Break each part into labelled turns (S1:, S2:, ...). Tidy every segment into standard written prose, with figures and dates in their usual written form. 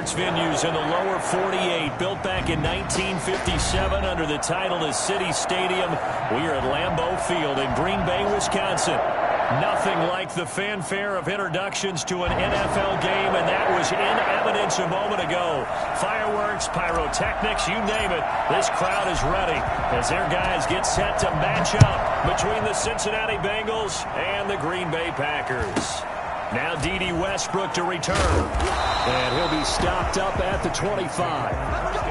S1: Venues in the lower 48, built back in 1957 under the title of City Stadium. We are at Lambeau Field in Green Bay, Wisconsin. Nothing like the fanfare of introductions to an NFL game, and that was in evidence a moment ago. Fireworks, pyrotechnics, you name it. This crowd is ready as their guys get set to match up between the Cincinnati Bengals and the Green Bay Packers. Now D.D. Westbrook to return. And he'll be stopped up at the 25.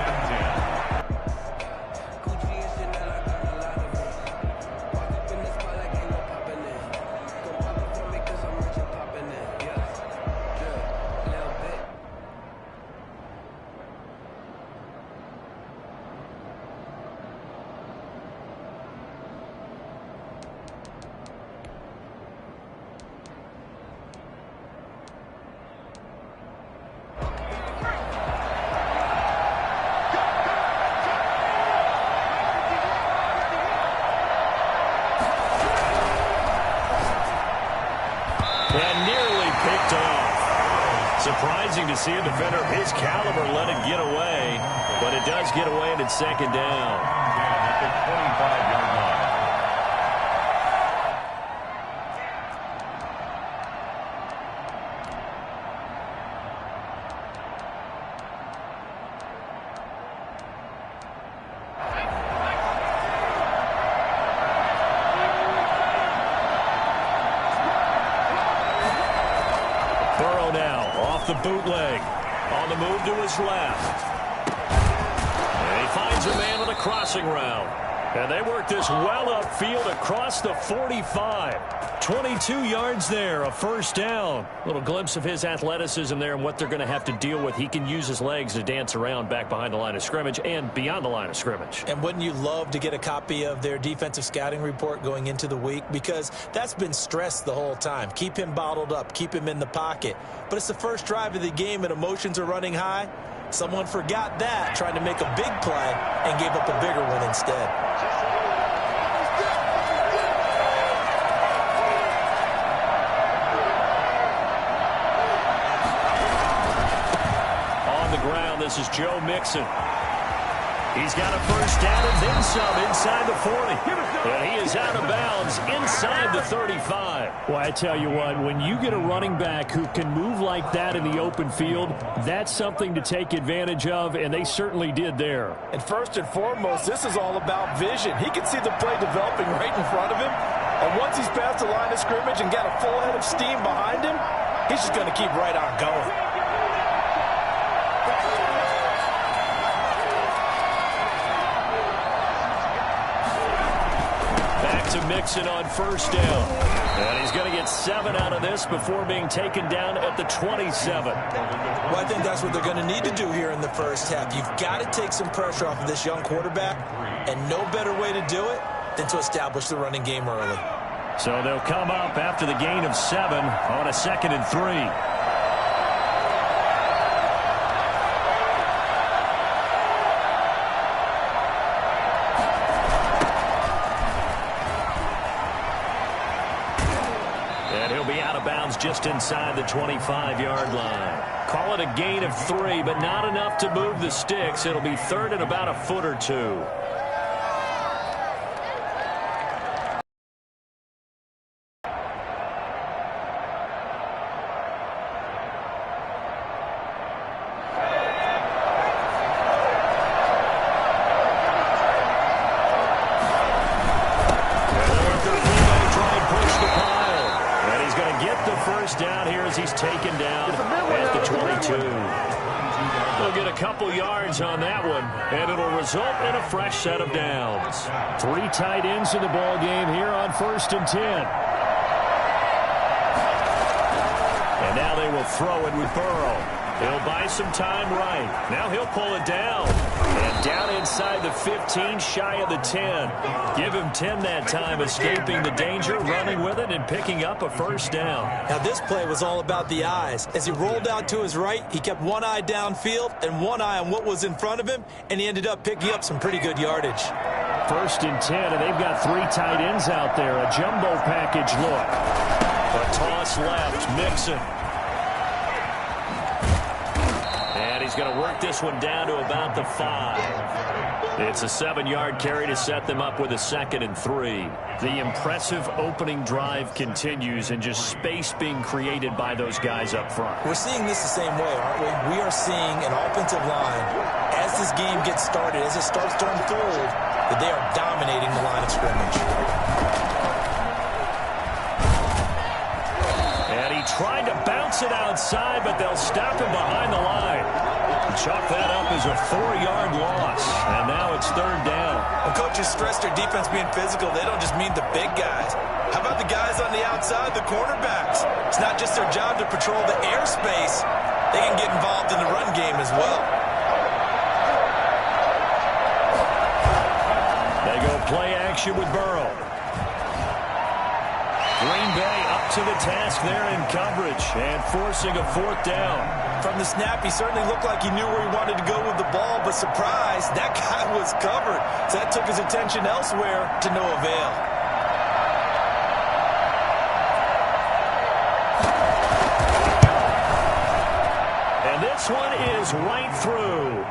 S1: And nearly picked off. Surprising to see a defender of his caliber let it get away, but it does get away and it's second down.
S2: At the 25-yard line.
S1: The bootleg on the move to his left. And he finds a man on a crossing route. And they work this well upfield across the 45. 22 yards there, a first down. Little glimpse of his athleticism there and what they're going to have to deal with. He can use his legs to dance around back behind the line of scrimmage and beyond the line of scrimmage.
S3: And wouldn't you love to get a copy of their defensive scouting report going into the week? Because that's been stressed the whole time. Keep him bottled up. Keep him in the pocket. But it's the first drive of the game and emotions are running high. Someone forgot that, trying to make a big play and gave up a bigger one instead.
S1: This is Joe Mixon. He's got a first down and then some inside the 40. And he is out of bounds inside the 35.
S4: Well, I tell you what, when you get a running back who can move like that in the open field, that's something to take advantage of, and they certainly did there.
S3: And first and foremost, this is all about vision. He can see the play developing right in front of him. And once he's past the line of scrimmage and got a full head of steam behind him, he's just going to keep right on going.
S1: To Mixon on first down. And he's going to get 7 out of this before being taken down at the 27.
S3: Well, I think that's what they're going to need to do here in the first half. You've got to take some pressure off of this young quarterback, and no better way to do it than to establish the running game early.
S1: So they'll come up after the gain of 7 on a 2nd and 3. Just inside the 25-yard line. Call it a gain of 3, but not enough to move the sticks. It'll be third and about a foot or two. Down here as he's taken down at the 22. They'll get a couple yards on that one, and it'll result in a fresh set of downs.
S4: 3 tight ends in the ball game here on 1st and 10.
S1: And now they will throw it with Burrow. He'll buy some time right. Now he'll pull it down. And down inside the 15, shy of the 10. Give him 10 that time, escaping the danger, running with it, and picking up a first down.
S3: Now this play was all about the eyes. As he rolled out to his right, he kept one eye downfield and one eye on what was in front of him, and he ended up picking up some pretty good yardage.
S4: 1st and 10, and they've got 3 tight ends out there. A jumbo package look.
S1: A toss left, Mixon. He's going to work this one down to about the 5. It's a 7-yard carry to set them up with a 2nd and 3.
S4: The impressive opening drive continues, and just space being created by those guys up front.
S3: We're seeing this the same way, aren't we? We are seeing an offensive line, as this game gets started, as it starts to unfold, that they are dominating the line of scrimmage.
S1: And he tried to bounce it outside, but they'll stop him behind the line. Chalk that up as a 4-yard loss, and now it's 3rd down.
S3: When coaches stress their defense being physical, they don't just mean the big guys. How about the guys on the outside, the cornerbacks? It's not just their job to patrol the airspace. They can get involved in the run game as well.
S1: They go play action with Burrow. Green Bay up to the task there in coverage and forcing a 4th down.
S3: From the snap, he certainly looked like he knew where he wanted to go with the ball, but surprise, that guy was covered. So that took his attention elsewhere to no avail.
S1: And this one is right through.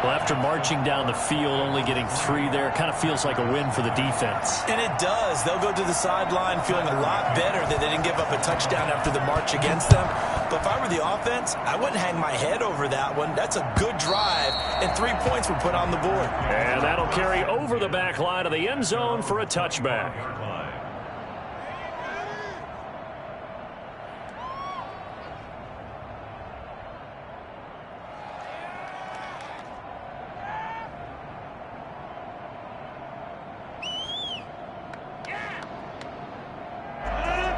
S4: Well, after marching down the field, only getting 3 there, kind of feels like a win for the defense.
S3: And it does. They'll go to the sideline feeling a lot better that they didn't give up a touchdown after the march against them. But if I were the offense, I wouldn't hang my head over that one. That's a good drive, and 3 points were put on the board.
S1: And that'll carry over the back line of the end zone for a touchback.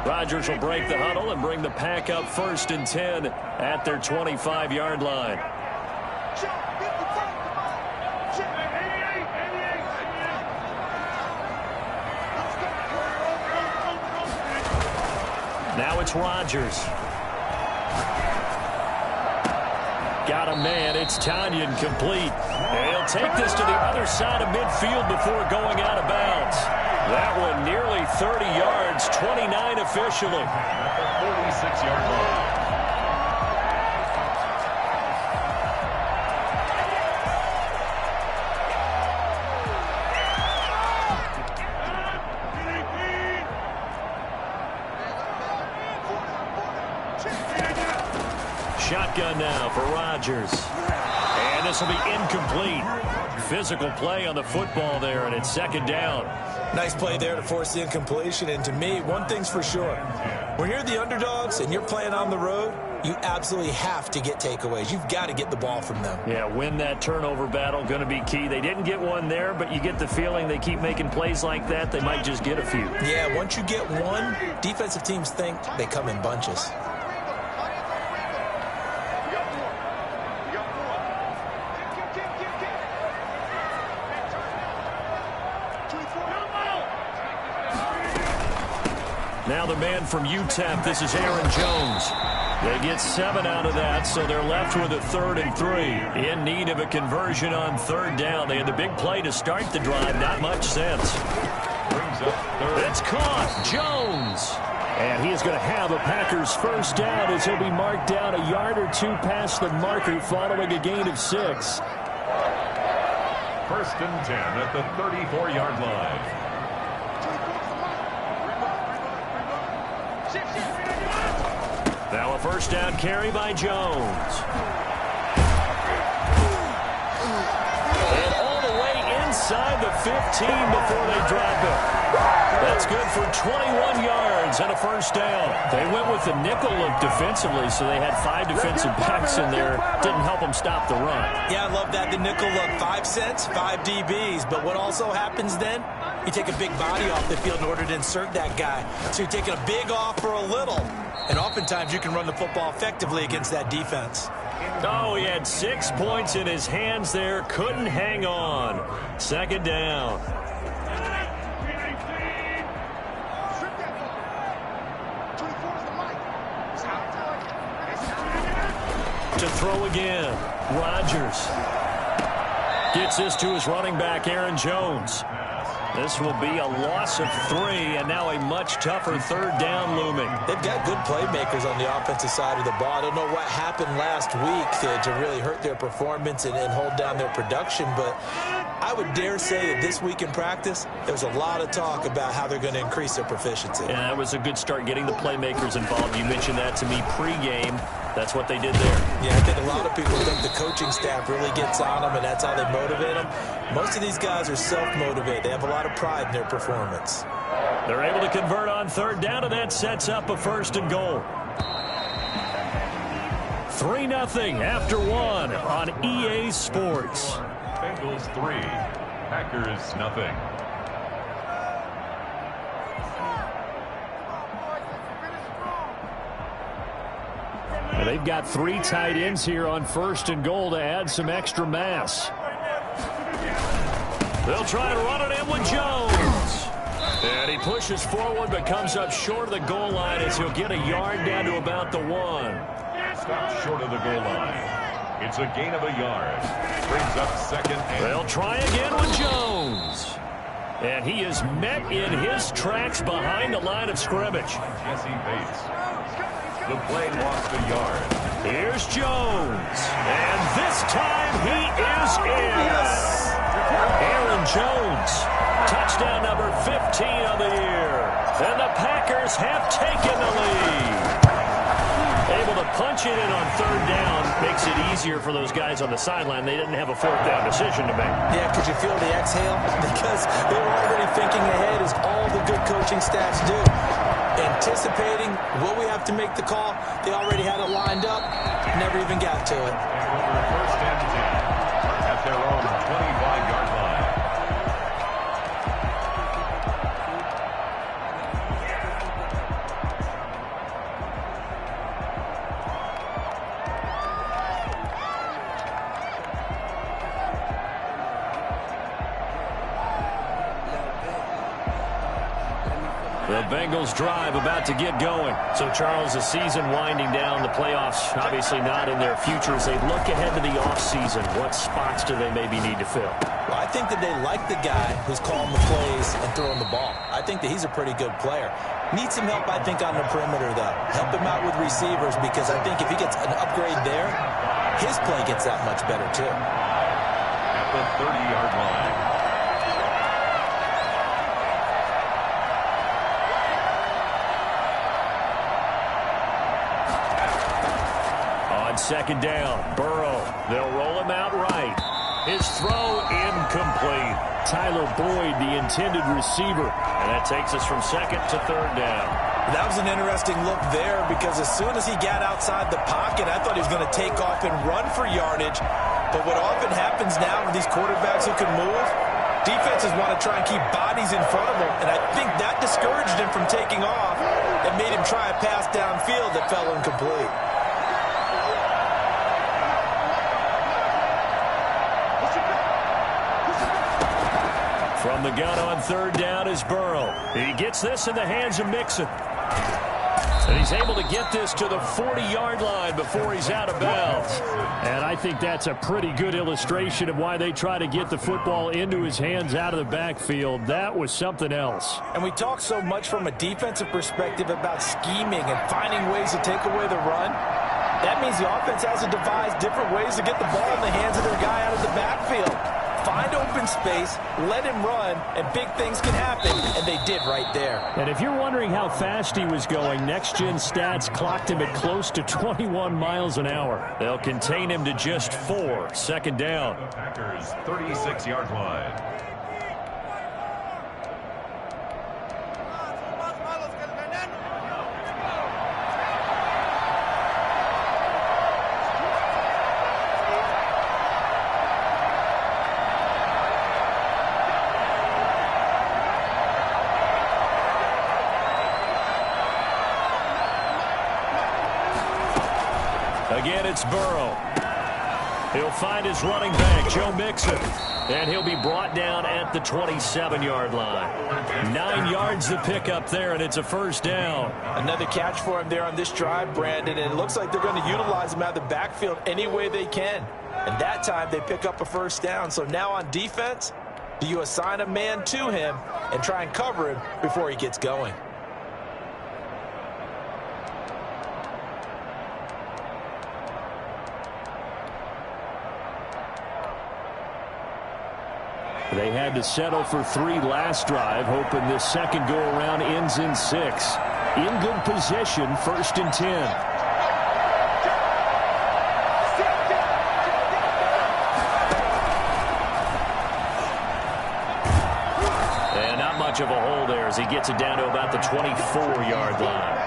S1: Rodgers will break the huddle and bring the pack up 1st and 10 at their 25-yard line. Now it's Rodgers. Got a man. It's Tanyan complete. And he'll take this to the other side of midfield before going out of bounds. That one nearly 30 yards, 29 officially.
S2: 46-yard line.
S1: Shotgun now for Rodgers. And this will be incomplete. Physical play on the football there, and it's 2nd down.
S3: Nice play there to force the incompletion. And to me, one thing's for sure. When you're the underdogs and you're playing on the road, you absolutely have to get takeaways. You've got to get the ball from them.
S1: Yeah, win that turnover battle, going to be key. They didn't get one there, but you get the feeling they keep making plays like that, they might just get a few.
S3: Yeah, once you get one, defensive teams think they come in bunches.
S1: Now the man from UTEP, this is Aaron Jones. They get 7 out of that, so they're left with a 3rd and 3. In need of a conversion on 3rd down. They had the big play to start the drive. Not much sense. It's caught. Jones. And he is going to have a Packers 1st down as he'll be marked down a yard or 2 past the marker following a gain of 6.
S2: 1st and 10 at the 34-yard line.
S1: Now a 1st down carry by Jones. And all the way inside the 15 before they drop it. That's good for 21 yards and a 1st down. They went with the nickel look defensively, so they had 5 defensive backs in there. Didn't help them stop the run.
S3: Yeah, I love that. The nickel look, 5 cents, 5 DBs. But what also happens then? You take a big body off the field in order to insert that guy. So you're taking a big off for a little. And oftentimes you can run the football effectively against that defense.
S1: Oh, he had 6 points in his hands there. Couldn't hang on. 2nd down. To throw again. Rodgers gets this to his running back, Aaron Jones. This will be a loss of 3, and now a much tougher third down looming.
S3: They've got good playmakers on the offensive side of the ball. I don't know what happened last week to really hurt their performance and hold down their production, but I would dare say that this week in practice, there's a lot of talk about how they're going to increase their proficiency.
S1: Yeah, that was a good start getting the playmakers involved. You mentioned that to me pregame. That's what they did there.
S3: Yeah, I think a lot of people think the coaching staff really gets on them, and that's how they motivate them. Most of these guys are self-motivated. They have a lot of pride in their performance.
S1: They're able to convert on third down, and that sets up a 1st and goal. 3-0 after 1 on EA Sports.
S2: Bengals 3, Packers 0.
S4: They've got 3 tight ends here on 1st and goal to add some extra mass.
S1: They'll try to run it in with Jones. And he pushes forward but comes up short of the goal line as he'll get a yard down to about the 1.
S2: Stopped short of the goal line. It's a gain of a yard. Brings up 2nd and...
S1: They'll try again with Jones. And he is met in his tracks behind the line of scrimmage.
S2: Jesse Bates. The play lost a yard.
S1: Here's Jones. And this time he is in.
S3: Yes.
S1: Aaron Jones. Touchdown number 15 on the year. And the Packers have taken the lead. Able to punch it in on third down makes it easier for those guys on the sideline. They didn't have a 4th down decision to make.
S3: Yeah, could you feel the exhale? Because they were already thinking ahead, as all the good coaching staffs do. Anticipating, will we have to make the call? They already had it lined up, never even got to it.
S2: 1st and 10 at their own 25-yard line.
S1: The Bengals drive about to get going. So, Charles, the season winding down, the playoffs obviously not in their future. As they look ahead to the offseason, what spots do they maybe need to fill?
S3: Well, I think that they like the guy who's calling the plays and throwing the ball. I think that he's a pretty good player. Needs some help, I think, on the perimeter, though. Help him out with receivers, because I think if he gets an upgrade there, his play gets that much better, too.
S2: At the 30-yard line.
S1: Second down, Burrow. They'll roll him out right. His throw incomplete. Tyler Boyd, the intended receiver. And that takes us from 2nd to 3rd down.
S3: That was an interesting look there, because as soon as he got outside the pocket, I thought he was going to take off and run for yardage. But what often happens now with these quarterbacks who can move, defenses want to try and keep bodies in front of them. And I think that discouraged him from taking off and made him try a pass downfield that fell incomplete.
S1: From the gun on 3rd down is Burrow. He gets this in the hands of Mixon. And he's able to get this to the 40-yard line before he's out of bounds.
S4: And I think that's a pretty good illustration of why they try to get the football into his hands out of the backfield. That was something else.
S3: And we talk so much from a defensive perspective about scheming and finding ways to take away the run. That means the offense has to devise different ways to get the ball in the hands of their guy out of the backfield. Find open space, let him run, and big things can happen, and they did right there.
S4: And if you're wondering how fast he was going, next-gen stats clocked him at close to 21 miles an hour.
S1: They'll contain him to just 4. 2nd down.
S2: The Packers 36-yard line.
S1: Again, it's Burrow. He'll find his running back, Joe Mixon. And he'll be brought down at the 27-yard line. 9 yards to pick up there, and it's a 1st down.
S3: Another catch for him there on this drive, Brandon, and it looks like they're going to utilize him out of the backfield any way they can. And that time they pick up a 1st down. So now on defense, Do you assign a man to him and try and cover him before he gets going?
S4: They had to settle for 3 last drive, hoping this second go-around ends in 6. In good position, 1st and 10.
S1: And not much of a hole there as he gets it down to about the 24-yard line.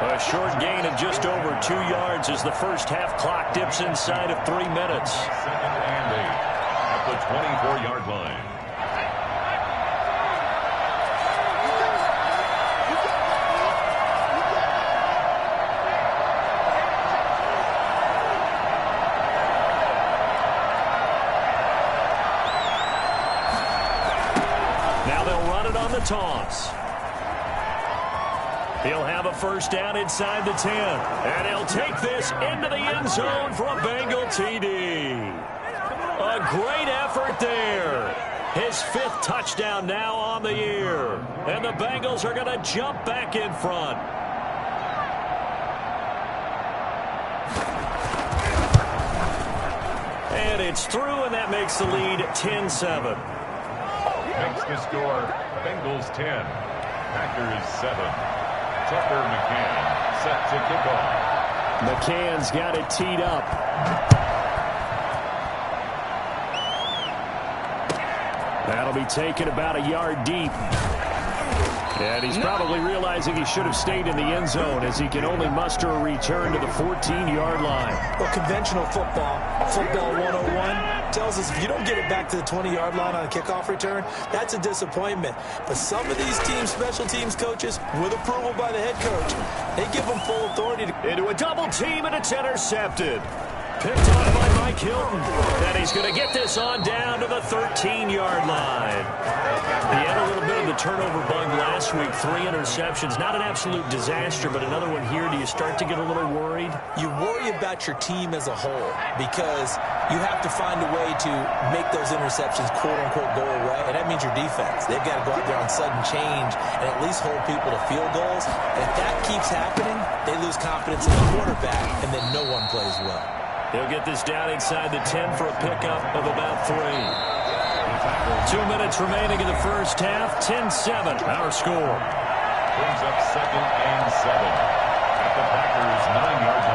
S1: A short gain of just over 2 yards as the first half clock dips inside of 3 minutes.
S2: 2nd and 8 at the 24-yard line.
S1: The toss. He'll have a 1st down inside the 10. And he'll take this into the end zone for a Bengal TD. A great effort there. His 5th touchdown now on the year. And the Bengals are going to jump back in front. And it's through, and that makes the lead 10-7.
S2: Makes the score Bengals 10, Packers 7. Tucker McCann set to kick off.
S4: McCann's got it teed up. That'll be taken about a yard deep. And he's probably realizing he should have stayed in the end zone as he can only muster a return to the 14-yard line.
S3: Well, conventional football 101, tells us if you don't get it back to the 20-yard line on a kickoff return, that's a disappointment. But some of these teams, special teams coaches, with approval by the head coach, they give them full authority
S1: into a double team, and it's intercepted. Picked on by Mike Hilton. And he's going to get this on down to the 13-yard line. He had a little bit of the turnover bug last week. 3 interceptions. Not an absolute disaster, but another one here. Do you start to get a little worried?
S3: You worry about your team as a whole because you have to find a way to make those interceptions, quote-unquote, go away. And that means your defense. They've got to go out there on sudden change and at least hold people to field goals. And if that keeps happening, they lose confidence in the quarterback, and then no one plays well.
S1: He'll get this down inside the 10 for a pickup of about 3. 2 minutes remaining in the first half. 10-7, our score.
S2: Brings up 2nd and 7 at the Packers'
S4: 9-yard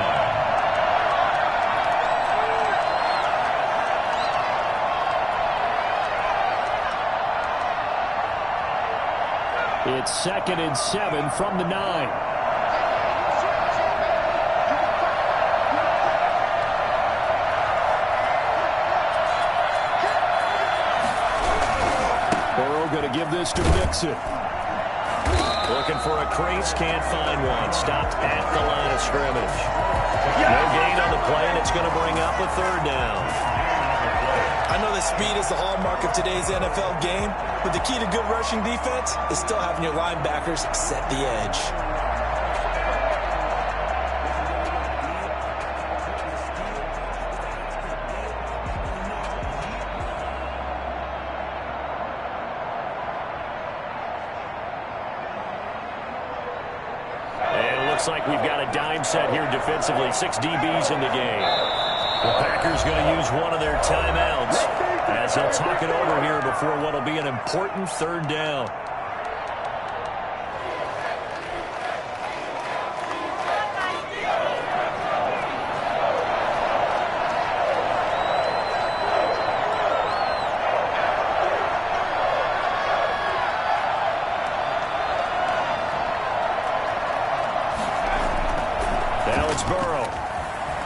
S4: line. It's 2nd and 7 from the 9. Going to give this to Mixon.
S1: Looking for a crease, can't find one. Stopped at the line of scrimmage. No gain on the play, and it's going to bring up a 3rd down.
S3: I know that speed is the hallmark of today's NFL game, but the key to good rushing defense is still having your linebackers set the edge.
S1: Like we've got a dime set here defensively. 6 DBs in the game. The Packers going to use one of their timeouts as they'll talk it over here before what will be an important 3rd down.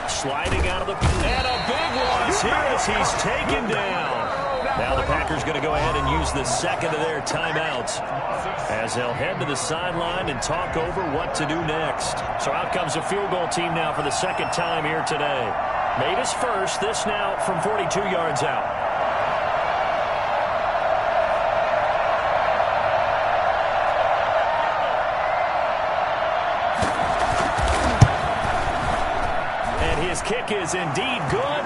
S1: Sliding out of the... And a big loss here as he's taken down. Now the Packers going to go ahead and use the 2nd of their timeouts as they'll head to the sideline and talk over what to do next. So out comes a field goal team now for the 2nd time here today. Made his first, this now from 42 yards out. His kick is indeed good,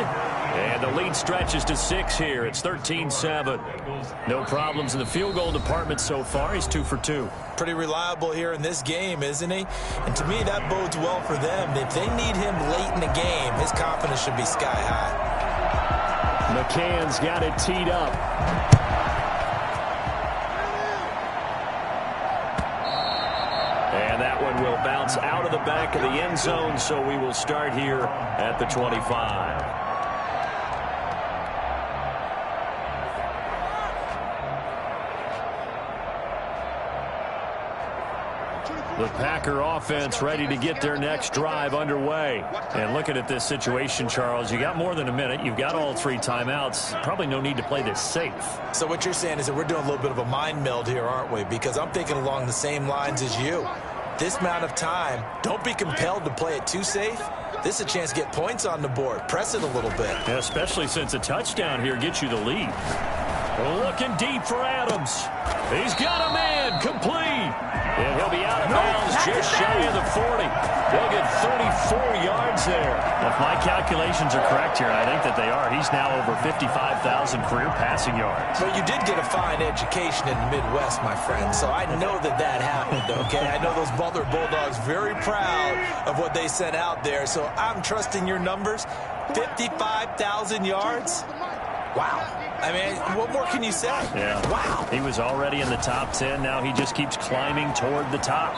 S1: And the lead stretches to 6 here. It's 13-7. No problems in the field goal department so far. He's 2 for 2.
S3: Pretty reliable here in this game, isn't he? And to me, that bodes well for them. If they need him late in the game, his confidence should be sky high.
S4: McCann's got it teed up.
S1: And that one will bounce out of the back of the end zone, so we will start here at the 25. The Packer offense ready to get their next drive underway. And looking at this situation, Charles, you got more than a minute. You've got all 3 timeouts. Probably no need to play this safe.
S3: So what you're saying is that we're doing a little bit of a mind meld here, aren't we? Because I'm thinking along the same lines as you. This amount of time, don't be compelled to play it too safe. This is a chance to get points on the board. Press it a little bit.
S1: Yeah, especially since a touchdown here gets you the lead. Looking deep for Adams. He's got a man complete. And he'll be out of bounds just shy of the 40. They'll get 34 yards there.
S4: If my calculations are correct here, and I think that they are, he's now over 55,000 career passing yards.
S3: But you did get a fine education in the Midwest, my friend, so I know that that happened, okay? I know those Butler Bulldogs very proud of what they sent out there, so I'm trusting your numbers. 55,000 yards? Wow. I mean, what more can you say?
S4: Yeah.
S3: Wow.
S4: He was already in the top 10. Now he just keeps climbing toward the top.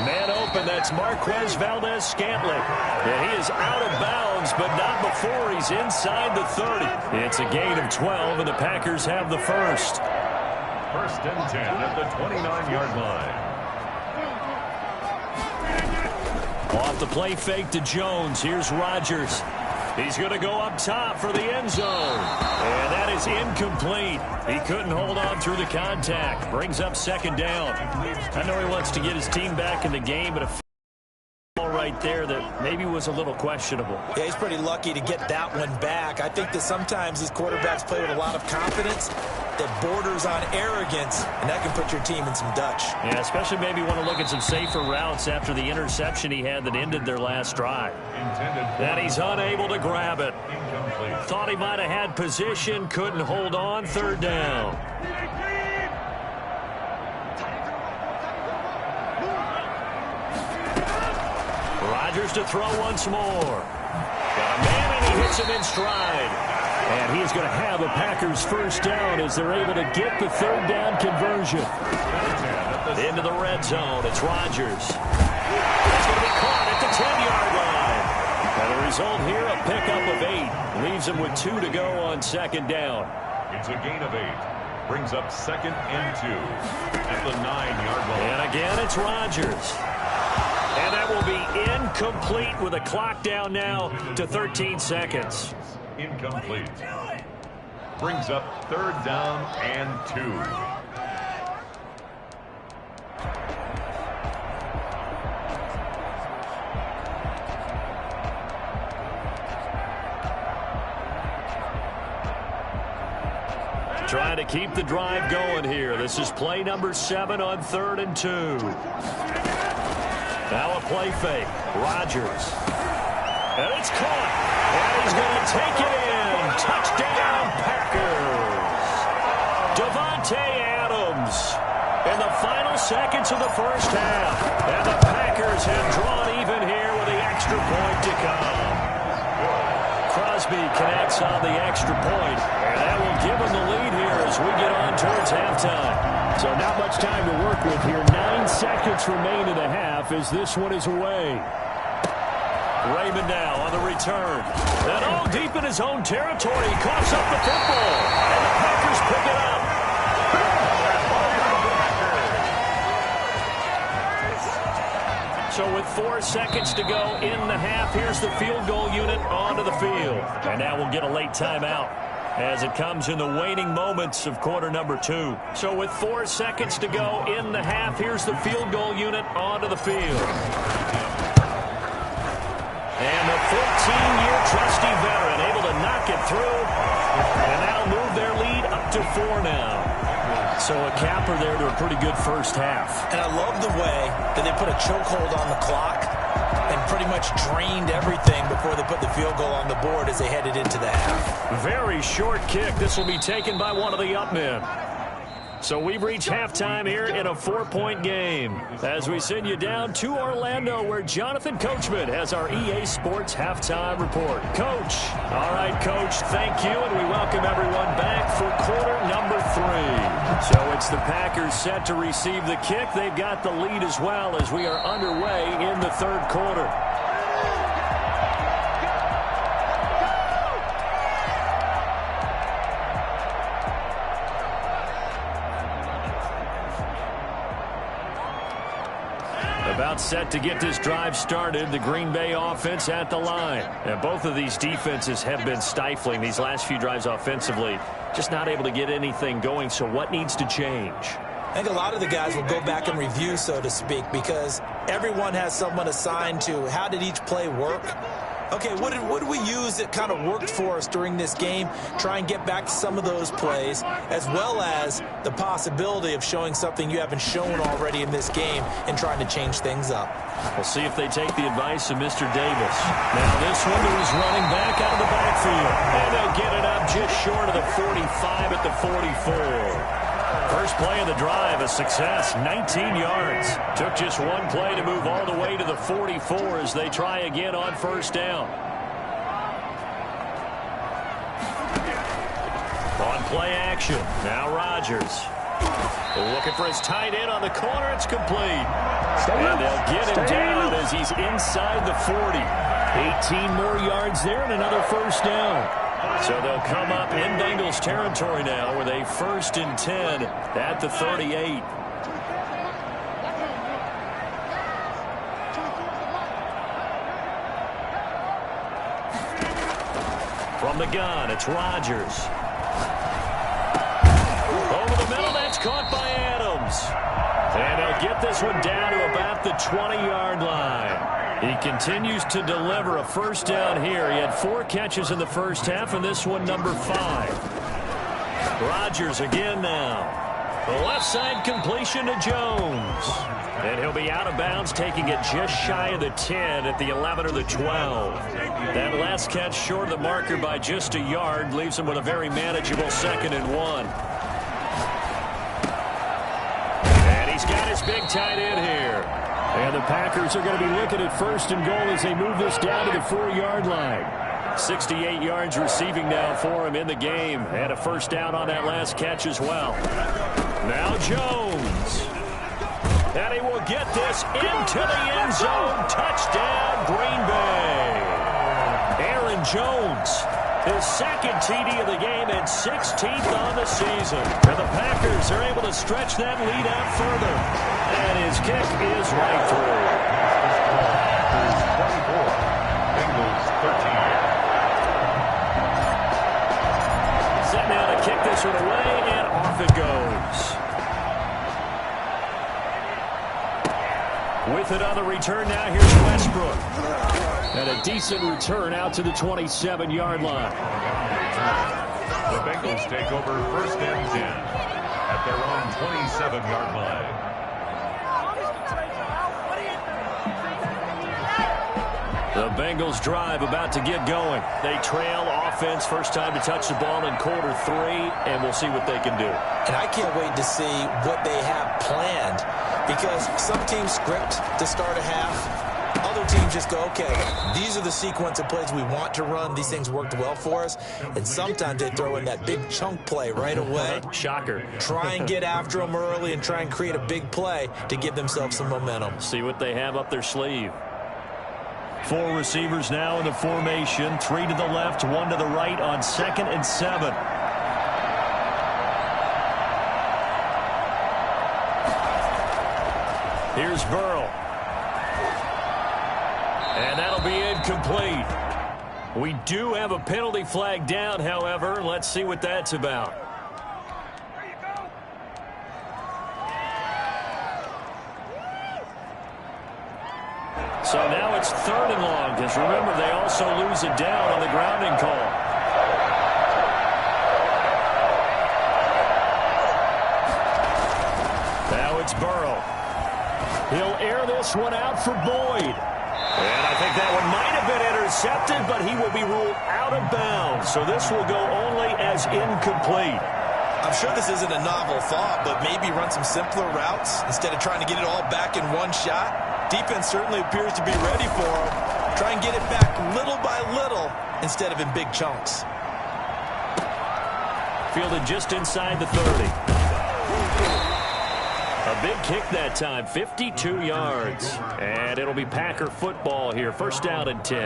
S1: Man open. That's Marquez Valdez-Scantling. And he is out of bounds, but not before he's inside the 30. It's a gain of 12, and the Packers have the first.
S2: First and 10 at the 29-yard line.
S1: Off the play fake to Jones. Here's Rodgers. He's going to go up top for the end zone. And that is incomplete. He couldn't hold on through the contact. Brings up second down. I know he wants to get his team back in the game, but a ball right there that maybe was a little questionable.
S3: Yeah, he's pretty lucky to get that one back. I think that sometimes these quarterbacks play with a lot of confidence that borders on arrogance, and that can put your team in some Dutch.
S1: Yeah, especially maybe want to look at some safer routes after the interception he had that ended their last drive. And he's unable to grab it. Thought he might have had position, couldn't hold on, third down. Rodgers to throw once more. Got a man, and he hits him in stride.
S4: And he is going to have a Packers first down as they're able to get the third down conversion.
S1: Into the red zone. It's Rodgers. It's going to be caught at the 10-yard line. And the result here, a pickup of 8. Leaves him with 2 to go on second down.
S2: It's a gain of 8. Brings up second and 2 at the 9-yard line.
S1: And again, it's Rodgers. And that will be incomplete with a clock down now to 13 seconds.
S2: Incomplete. Brings up third down and 2.
S1: Trying to keep the drive going here. This is play number 7 on 3rd and 2. Now a play fake. Rodgers. And it's caught. And he's going to take it in. Touchdown, Packers. Davante Adams in the final seconds of the first half. And the Packers have drawn even here with the extra point to come. Crosby connects on the extra point. And that will give him the lead here as we get on towards halftime.
S4: So not much time to work with here. 9 seconds remain in the half as this one is away.
S1: Raymond now on the return. And all deep in his own territory. He coughs up the football. And the Packers pick it up. So with 4 seconds to go in the half, here's the field goal unit onto the field. And now we'll get a late timeout as it comes in the waning moments of quarter number 2. So with 4 seconds to go in the half, here's the field goal unit onto the field. And the 14-year trusty veteran able to knock it through. And that'll move their lead up to 4 now. So a capper there to a pretty good first half.
S3: And I love the way that they put a chokehold on the clock and pretty much drained everything before they put the field goal on the board as they headed into the half.
S4: Very short kick. This will be taken by one of the up men. So we've reached halftime here in a 4-point game as we send you down to Orlando where Jonathan Coachman has our EA Sports halftime report. Coach. All right, Coach, thank you, and we welcome everyone back for quarter number 3. So it's the Packers set to receive the kick. They've got the lead as well as we are underway in the third quarter. About set to get this drive started, the Green Bay offense at the line. And both of these defenses have been stifling these last few drives offensively. Just not able to get anything going, so what needs to change?
S3: I think a lot of the guys will go back and review, so to speak, because everyone has someone assigned to how did each play work. Okay, what did we use that kind of worked for us during this game? Try and get back to some of those plays, as well as the possibility of showing something you haven't shown already in this game and trying to change things up.
S4: We'll see if they take the advice of Mr. Davis. Now this one is running back out of the backfield. And they'll get it up just short of the 45 at the 44. First play of the drive, a success, 19 yards. Took just one play to move all the way to the 44 as they try again on first down. On play action, now Rodgers. Looking for his tight end on the corner, it's complete. And they'll get him down as he's inside the 40. 18 more yards there and another first down. So they'll come up in Bengals territory now with a 1st and 10 at the 38. From the gun, it's Rodgers. Over the middle, that's caught by Adams. And they'll get this one down to about the 20-yard line. He continues to deliver a first down here. He had 4 catches in the first half, and this one number 5. Rodgers again now. The left side completion to Jones. And he'll be out of bounds, taking it just shy of the 10 at the 11 or the 12. That last catch short of the marker by just a yard leaves him with a very manageable 2nd and 1. And he's got his big tight end here. And the Packers are going to be looking at 1st and goal as they move this down to the 4-yard line. 68 yards receiving now for him in the game. And a first down on that last catch as well. Now Jones. And he will get this into the end zone. Touchdown, Green Bay. Aaron Jones, his 2nd TD of the game and 16th on the season. And the Packers are able to stretch that lead out further. And his kick is right through.
S2: Packers 24, Bengals 13.
S4: Set now to kick this one away, and off it goes. With it on the return now, here's Westbrook. And a decent return out to the 27-yard line.
S2: The Bengals take over 1st and 10 at their own 27-yard line.
S4: The Bengals drive about to get going. They trail offense, first time to touch the ball in quarter 3, and we'll see what they can do.
S3: And I can't wait to see what they have planned, because some teams script to start a half. Other teams just go, okay, these are the sequence of plays we want to run. These things worked well for us. And sometimes they throw in that big chunk play right away.
S4: Shocker.
S3: Try and get after them early and try and create a big play to give themselves some momentum.
S4: See what they have up their sleeve. 4 receivers now in the formation. 3 to the left, 1 to the right on 2nd and 7. Here's Burrow. And that'll be incomplete. We do have a penalty flag down, however. Let's see what that's about. So now it's 3rd and long, because remember, they also lose it down on the grounding call. Now it's Burrow. He'll air this one out for Boyd.
S1: And I think that one might have been intercepted, but he will be ruled out of bounds. So this will go only as incomplete.
S3: I'm sure this isn't a novel thought, but maybe run some simpler routes instead of trying to get it all back in one shot. Defense certainly appears to be ready for him. Try and get it back little by little instead of in big chunks.
S1: Fielded just inside the 30. A big kick that time, 52 yards. And it'll be Packer football here. First down and 10.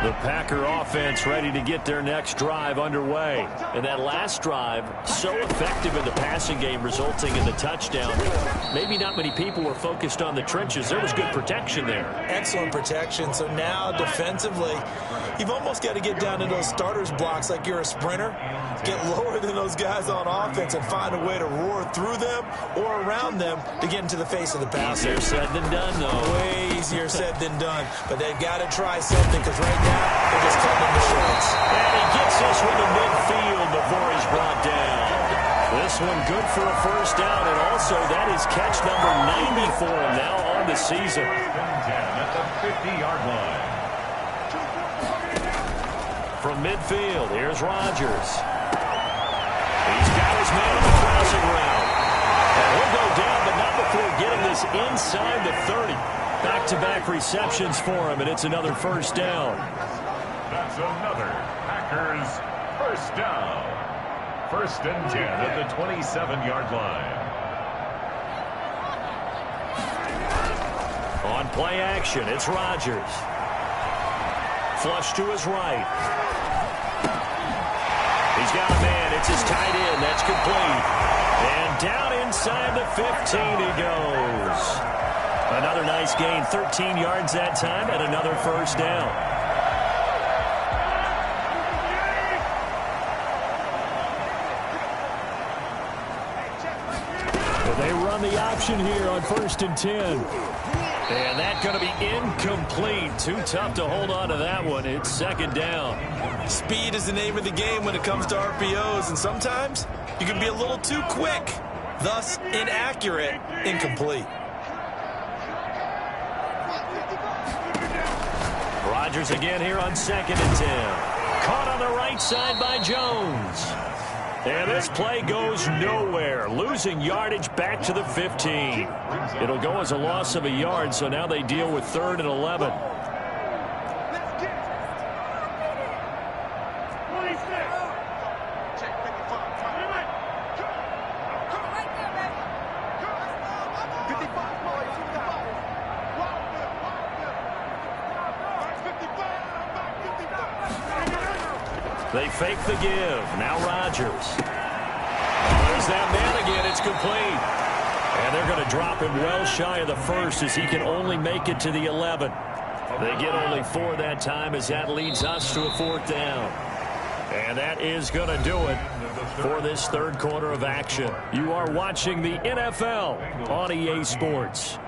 S1: The Packer offense ready to get their next drive underway. And that last drive, so effective in the passing game, resulting in the touchdown. Maybe not many people were focused on the trenches. There was good protection there.
S3: Excellent protection. So now defensively, you've almost got to get down to those starters blocks like you're a sprinter. Get lower than those guys on offense and find a way to roar through them or around them to get into the face of the passer.
S1: Easier said than done, though.
S3: Way easier said than done. But they've got to try something because right now they're just cutting the shorts.
S1: And he gets this one to midfield before he's brought down. This one good for a first down, and also that is catch number 90 for him now on the season.
S2: 10 at the 50-yard line.
S1: From midfield, here's Rodgers. He's got his man on the crossing route. And he'll go down, but not before getting this inside the 30. Back-to-back receptions for him, and it's another first down.
S2: That's another Packers first down. First and 10 at the 27-yard line.
S1: On play action, it's Rodgers. Flush to his right. He's got a man. It's his tight end. That's complete. And down inside the 15 he goes. Another nice gain. 13 yards that time and another first down. They run the option here on first and 10. And that's going to be incomplete. Too tough to hold on to that one. It's second down.
S3: Speed is the name of the game when it comes to RPOs, and sometimes you can be a little too quick, thus inaccurate, incomplete.
S1: Rodgers again here on second and 10. Caught on the right side by Jones. And this play goes nowhere. Losing yardage back to the 15. It'll go as a loss of a yard, so now they deal with 3rd and 11. They fake the give. Now Rodgers. There's that man again. It's complete. And they're going to drop him well shy of the first as he can only make it to the 11. They get only 4 that time as that leads us to a 4th down. And that is going to do it for this third quarter of action. You are watching the NFL on EA Sports.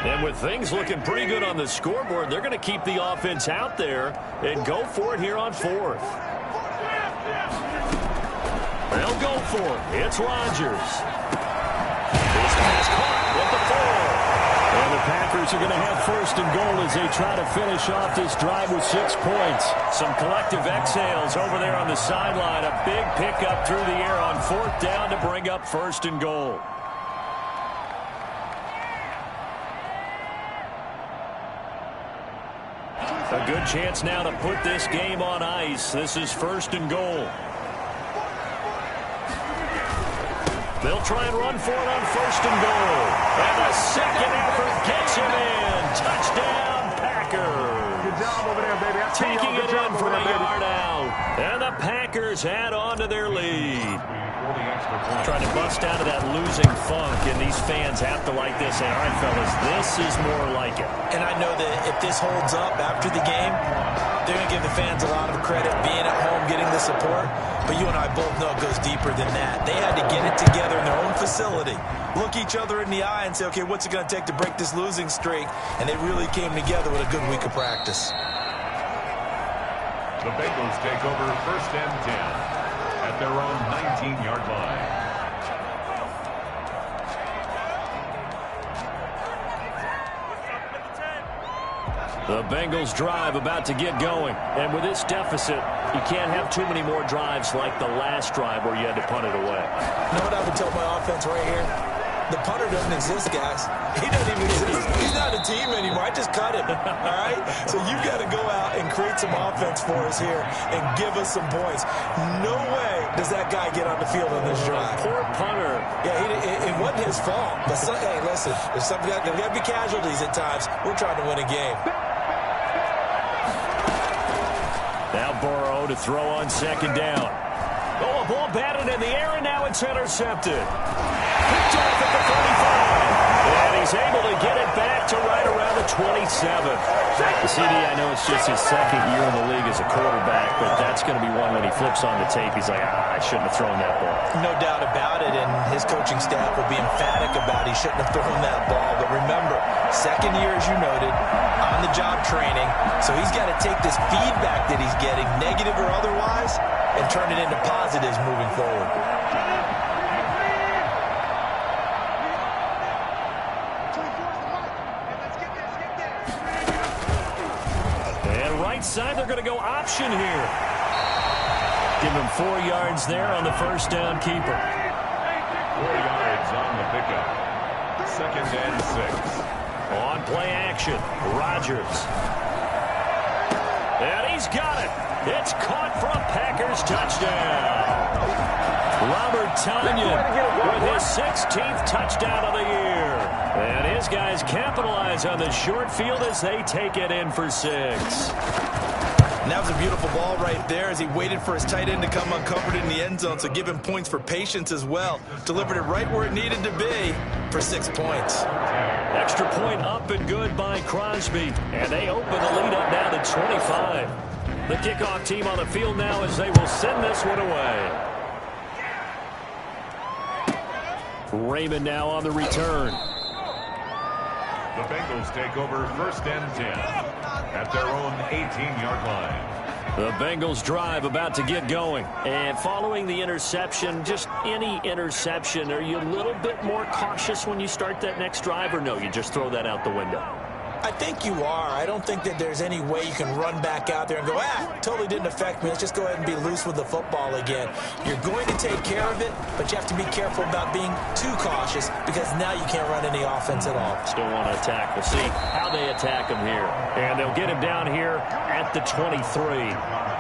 S1: And with things looking pretty good on the scoreboard, they're going to keep the offense out there and go for it here on 4th. They'll go for it. It's Rodgers. This pass caught with the 4. And the Packers are going to have 1st and goal as they try to finish off this drive with 6 points. Some collective exhales over there on the sideline. A big pickup through the air on 4th down to bring up 1st and goal. A good chance now to put this game on ice. This is 1st and goal. They'll try and run for it on 1st and goal. And the second effort gets him in. Touchdown, Packers.
S2: Good job over there, baby.
S1: Taking it in from a yard out. And the Packers add on to their lead.
S2: extra point.
S1: Trying to bust out of that losing funk, and these fans have to like this. Say, all right, fellas, this is more like it.
S3: And I know that if this holds up after the game, they're going to give the fans a lot of credit being at home, getting the support. But you and I both know it goes deeper than that. They had to get it together in their own facility, look each other in the eye and say, okay, what's it going to take to break this losing streak? And they really came together with a good week of practice.
S2: The Bengals take over 1st and 10 at their own 19-yard line.
S1: The Bengals drive about to get going. And with this deficit, you can't have too many more drives like the last drive where you had to punt it away.
S3: You know what I would tell my offense right here? The punter doesn't exist, guys. He doesn't even exist. He's not a team anymore. I just cut him, all right? So you've got to go out and create some offense for us here and give us some points. No way does that guy get on the field on this drive.
S1: Poor punter.
S3: Yeah, it wasn't his fault. But, hey, listen, there's got to be casualties at times. We're trying to win a game.
S1: Now Burrow to throw on 2nd down. Oh, a ball batted in the air, and now it's intercepted. Picked off at the 45. And he's able to get it back to right around the 27. CD, I know it's just his 2nd year in the league as a quarterback, but that's going to be one when he flips on the tape. He's like, I shouldn't have thrown that ball.
S3: No doubt about it, and his coaching staff will be emphatic about he shouldn't have thrown that ball. But remember, 2nd year, as you noted, on-the-job training, so he's got to take this feedback that he's getting, negative or otherwise, and turn it into positives moving forward.
S1: Side, they're going to go option here. Give him 4 yards there on the 1st down keeper. 4
S2: yards on the pickup. 2nd and 6.
S1: On play action, Rodgers. And he's got it. It's caught for a Packers touchdown. Robert Tonyan with his 16th touchdown of the year. And his guys capitalize on the short field as they take it in for 6.
S3: And that was a beautiful ball right there as he waited for his tight end to come uncovered in the end zone, so give him points for patience as well. Delivered it right where it needed to be for 6 points.
S1: Extra point up and good by Crosby. And they open the lead up now to 25. The kickoff team on the field now as they will send this one away. Raymond now on the return.
S2: The Bengals take over 1st and 10 at their own 18-yard line.
S1: The Bengals drive about to get going. And following the interception, just any interception, are you a little bit more cautious when you start that next drive, or no, you just throw that out the window?
S3: I think you are. I don't think that there's any way you can run back out there and go, totally didn't affect me. Let's just go ahead and be loose with the football again. You're going to take care of it, but you have to be careful about being too cautious because now you can't run any offense at all.
S1: Still want to attack. We'll see how they attack him here. And they'll get him down here at the 23.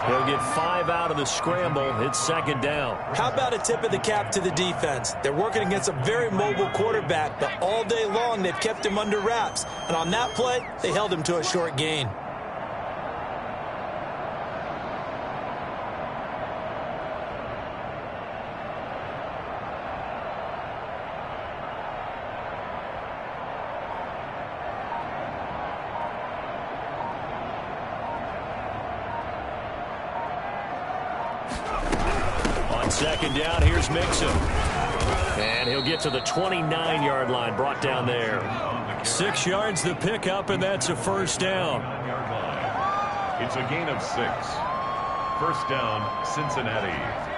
S1: They'll get 5 out of the scramble. It's 2nd down.
S3: How about a tip of the cap to the defense? They're working against a very mobile quarterback, but all day long they've kept him under wraps. And on that play, they held him to a short gain.
S1: On 2nd down, here's Mixon. And he'll get to the 29-yard line, brought down there. 6 yards the pickup, and that's a 1st down.
S2: It's a gain of 6. 1st down, Cincinnati.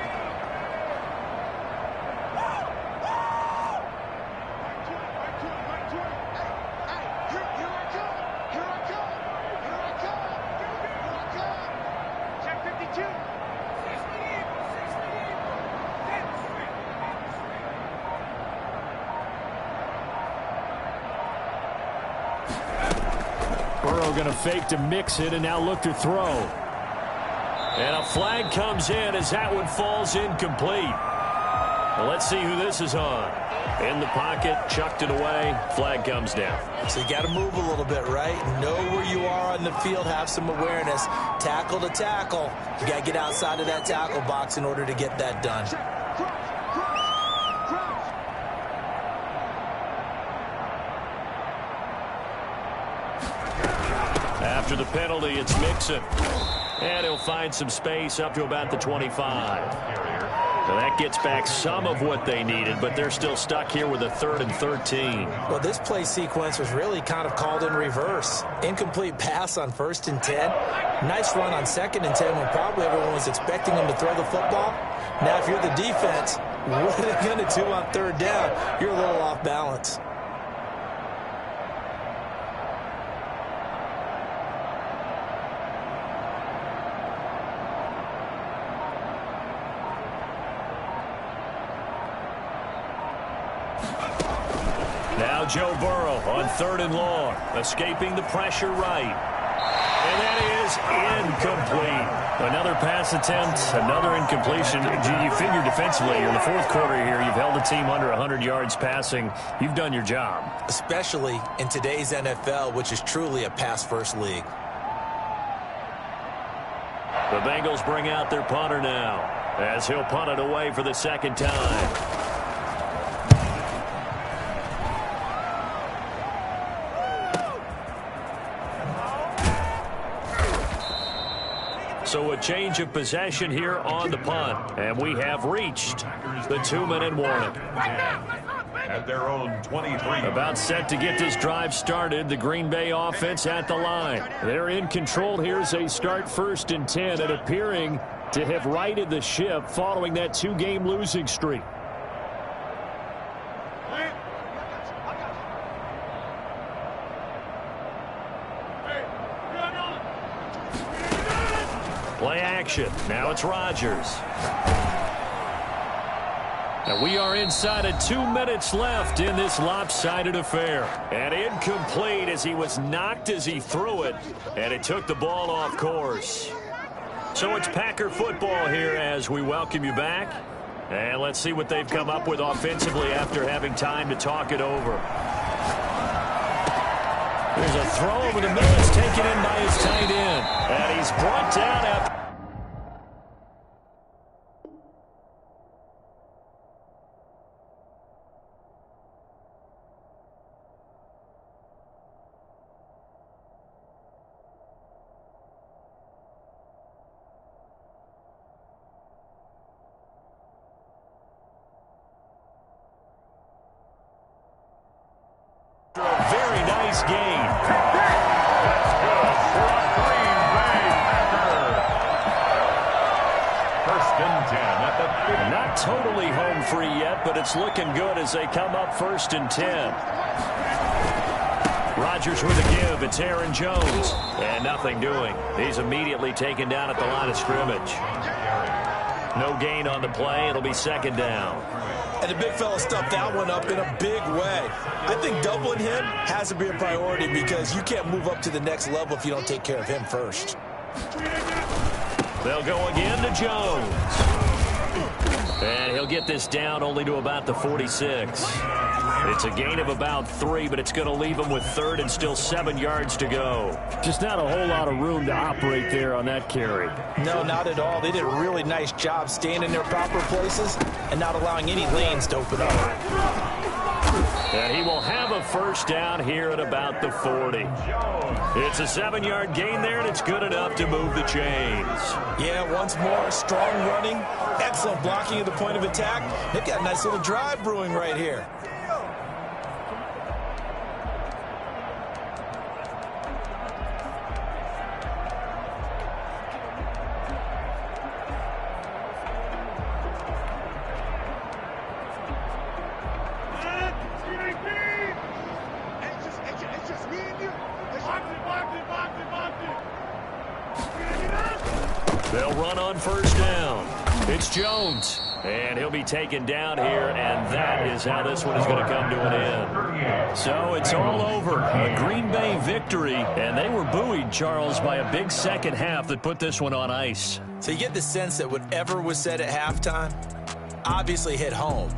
S1: Going to fake to mix it and now look to throw. And a flag comes in as that one falls incomplete. Well, let's see who this is on. In the pocket, chucked it away, flag comes down.
S3: So you got to move a little bit, right? Know where you are on the field, have some awareness. Tackle to tackle. You got to get outside of that tackle box in order to get that done.
S1: After the penalty, it's Mixon. And he'll find some space up to about the 25. So that gets back some of what they needed, but they're still stuck here with a 3rd and 13.
S3: Well, this play sequence was really kind of called in reverse. Incomplete pass on 1st and 10. Nice run on 2nd and 10 when probably everyone was expecting them to throw the football. Now, if you're the defense, what are they going to do on 3rd down? You're a little off balance.
S1: Now Joe Burrow on 3rd and long, escaping the pressure right. And that is incomplete. Another pass attempt, another incompletion. You figure defensively in the 4th quarter here, you've held the team under 100 yards passing. You've done your job.
S3: Especially in today's NFL, which is truly a pass-first league.
S1: The Bengals bring out their punter now, as he'll punt it away for the 2nd time. So a change of possession here on the punt. And we have reached the 2-minute warning.
S2: At their own 23.
S1: About set to get this drive started. The Green Bay offense at the line. They're in control here as they start 1st and 10 and appearing to have righted the ship following that 2-game losing streak. Play action. Now it's Rodgers. And we are inside of 2 minutes left in this lopsided affair. And incomplete as he was knocked as he threw it. And it took the ball off course. So it's Packer football here as we welcome you back. And let's see what they've come up with offensively after having time to talk it over. There's a throw over the middle. It's taken in by his tight end. And he's brought down after. A very nice gain.
S2: First and 10 at the 50.
S1: Not totally home free yet, but it's looking good as they come up 1st and 10. Rodgers with a give. It's Aaron Jones. And nothing doing. He's immediately taken down at the line of scrimmage. No gain on the play. It'll be 2nd down.
S3: And the big fella stuffed that one up in a big way. I think doubling him has to be a priority because you can't move up to the next level if you don't take care of him first.
S1: They'll go again to Jones. And he'll get this down only to about the 46. It's a gain of about 3, but it's going to leave him with 3rd and still 7 yards to go. Just not a whole lot of room to operate there on that carry.
S3: No, not at all. They did a really nice job staying in their proper places and not allowing any lanes to open up.
S1: And he will have a 1st down here at about the 40. It's a 7-yard gain there, and it's good enough to move the chains.
S3: Yeah, once more, strong running, excellent blocking at the point of attack. They've got a nice little drive brewing right here.
S1: They'll run on 1st down. It's Jones. And he'll be taken down here, and that is how this one is going to come to an end. So it's all over. A Green Bay victory, and they were buoyed, Charles, by a big second half that put this one on ice.
S3: So you get the sense that whatever was said at halftime obviously hit home.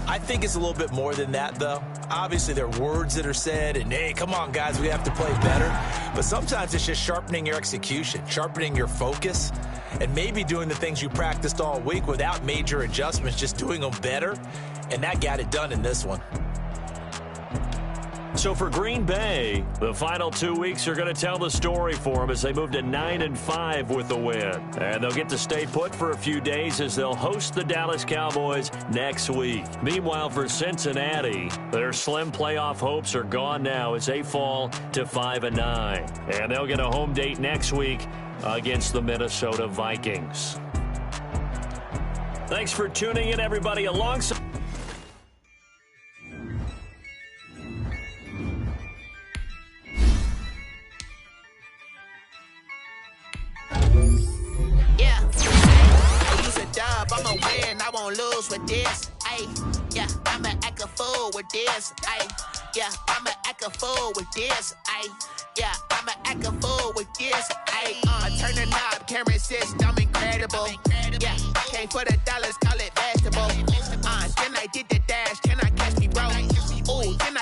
S3: I think it's a little bit more than that, though. Obviously, there are words that are said, and, hey, come on, guys, we have to play better. But sometimes it's just sharpening your execution, sharpening your focus, and maybe doing the things you practiced all week without major adjustments, just doing them better. And that got it done in this one.
S1: So for Green Bay, the final 2 weeks are going to tell the story for them as they move to 9-5 with the win. And they'll get to stay put for a few days as they'll host the Dallas Cowboys next week. Meanwhile, for Cincinnati, their slim playoff hopes are gone now as they fall to 5-9. And they'll get a home date next week against the Minnesota Vikings. Thanks for tuning in, everybody. Alongside
S5: I'ma win, I won't lose with this. Ay, yeah, I'ma act a fool with this. Ay, yeah, I'ma act a fool with this. Ay, yeah, I'ma act a fool with this. Ay, I turn the knob, camera assist, I'm incredible. Yeah, came for the dollars,